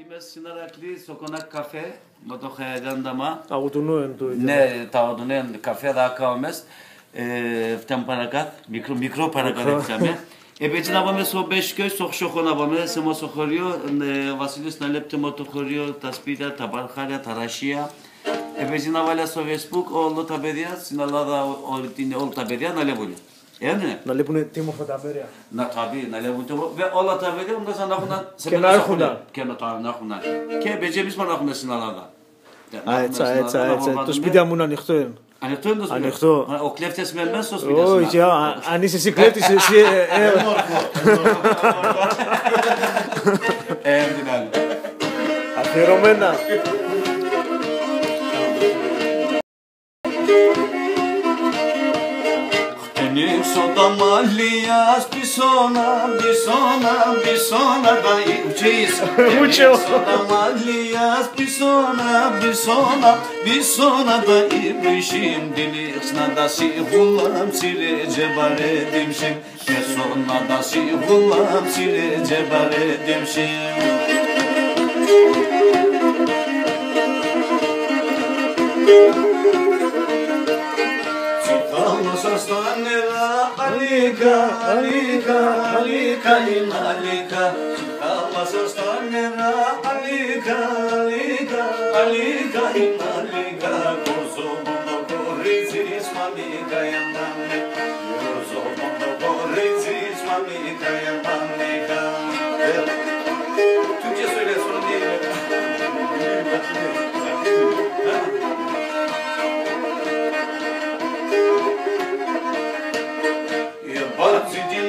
είμαι συναρακτή στο Κονάκ Καφέ, με το Χαϊδάνταμα. Αγουτουνούεν του. Ναι, τα αγουτουνούεν καφέ θα κάνουμε. Φτιάμε παρακάτω, μικρό παρακάτω φτιάμε. Επειδή να πάμε στο Μπέσκιο, στο Χσοχό να πάμε, σε μοσοχωρίο, ο Βασίλης να λέπτε με το χωριό, τα σπίτια, τα παρχάρια, τα ρασία. Επειδή να βάλει στο Facebook όλα τα παιδιά, στην Ελλάδα όλα τα παιδιά να λέπουν. Να λείπουν τι μορφωταβέρια. Να λέπουν όλα τα παιδιά να έχουν και να έχουν. Και να έχουν. Και επειδή εμείς να έχουμε στην Ελλάδα. Έτσι. Το σπίτι μου είναι ανοιχτό. Ανοιχτό είναι το σπίτι. Ανοιχτό. Ο κλέφτης με μέσα στο σπίτι. Όχι, αν είσαι εσύ κλέφτης, εσύ. Αφιερωμένα. Χτενίξω τα μαλλιά πισώνα τα ουτσίς. Χτενίξω τα μαλλιά πισώνα τα υπρίσιμ. Τιλίξ να τα σίγουλαμ σιρέ τζεμπαρέτιμσιμ. Μεσό να τα σίγουλαμ σιρέ τζεμπαρέτιμσιμ. Στα νερά, αλίκα, είναι αλίκα. Θάλασσα στα νερά, αλίκα, είναι αλίκα. Κοζόμονο κορίτσις, μαμίκα, γιαντάνε. Κοζόμονο κορίτσις, μαμίκα, γιαντανίκα. Türkçe söyle sonra diyelim.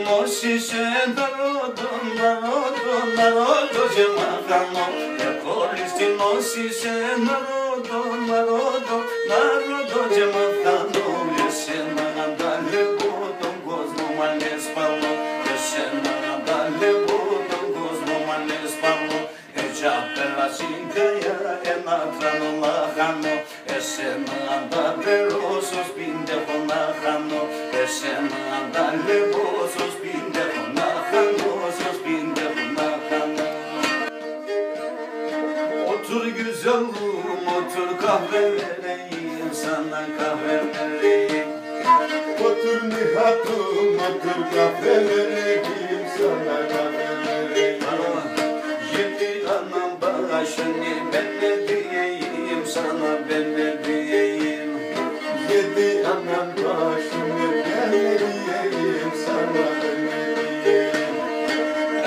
Νόσησε ναρόδο γεμάχανο. Χωρίς την νόσησε ναρόδο γεμάχανο. Εσένα ανταλεγώ τον κόσμο μ' ανέσπαλο. Εσένα ανταλεγώ τον κόσμο μ' ανέσπαλο. Έτσι απέλασιν καία ένα τρανό λάχανο. Εσένα ανταπερώ στο σπίτι έχω να χάνω. Εσένα ανταλεγώ στο σπίτι έχω να χάνω. Στο σπίτι έχω να χάνω. Otur güzelim, otur kahve vereyim, sana kahve vereyim. Otur nihatım, otur kahve vereyim, sana kahve vereyim. Yedi anam başını ben ne diyeyim, sana ben ne diyeyim. Yedi anam başını ben ne diyeyim, sana ben ne diyeyim.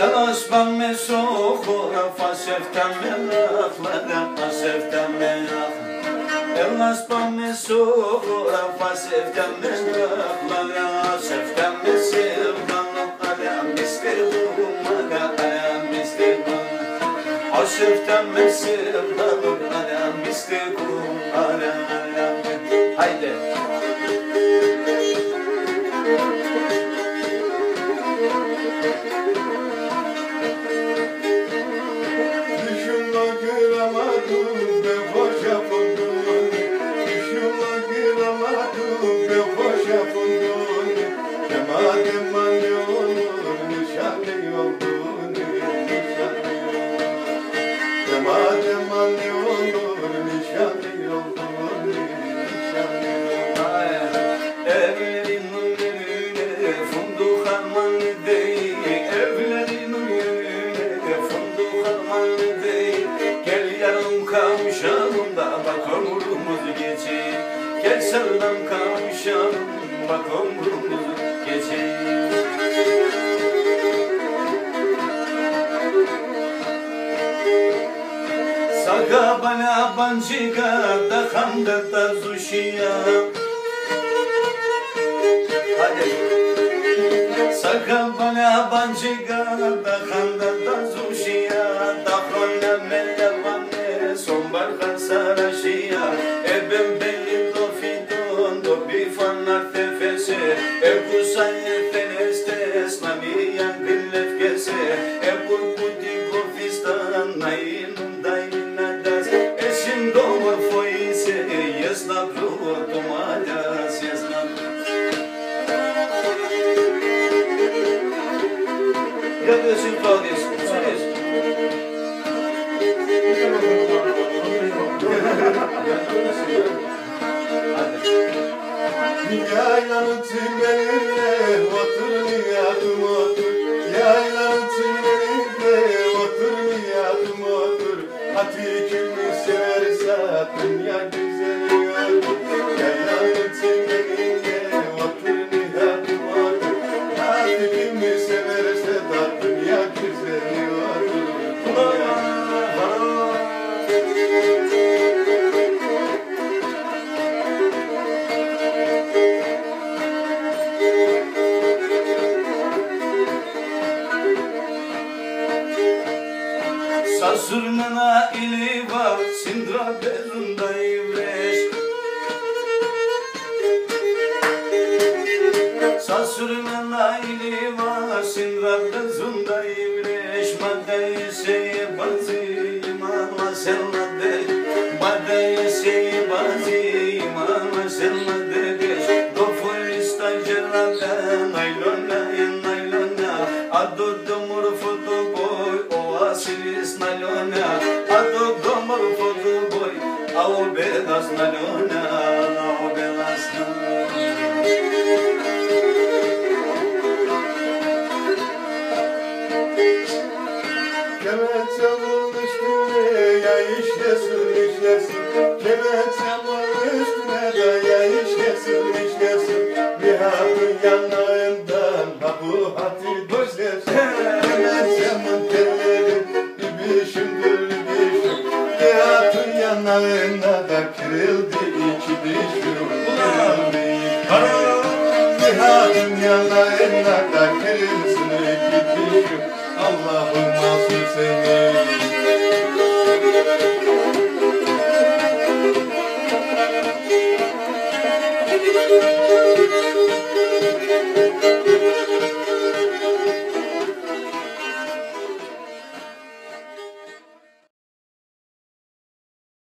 Elas ben me soğura, faseften me laflara, faseften me laflara. Elas ben me soğura, faseften me laflara, faseften me sevdanım, aram istedim, aram istedim. Faseften me sevdanım, aram istedim, aram. Haydi. Gel sevdam kavuşalım, bak ömrümüz geçeyim. Saka bana bancıga da hamda da zuşiya. Hadi. Saka bana bancıga da hamda da zuşiya. Da khona melevane sombar khansarashiya. Ebem benim dofidon do bifanar tefese. Ebusan fenestes na miyan gillef kese. Ebul budi gofistan na inundainadas. Eşim doğma foise yesna pruotomadas yesna. Ya da sin Claudius. Sasurmana iliva sindra bezunda ivreş Sasurmana iliva sindra bezunda ivreş Madayı seye bazı imama selmade Madayı seye bazı imama selmade geç Dofurista jelada naylona naylona Ado domur foto boy Silis na lona, ado domor fodu boy, ao bedas na lona, ao bedas na Kemençemin üstüne ya işlesin, kemençemin üstüne de ya işlesin. Bir hatun yanağından ha bu hatı düşlesin. Kemençemin telleri ibişimdir. Bir hatun yanağına da kırıldı iki dişim. Bir hatun yanağına da kırılsın iki dişim. Allah'ım nasıl seni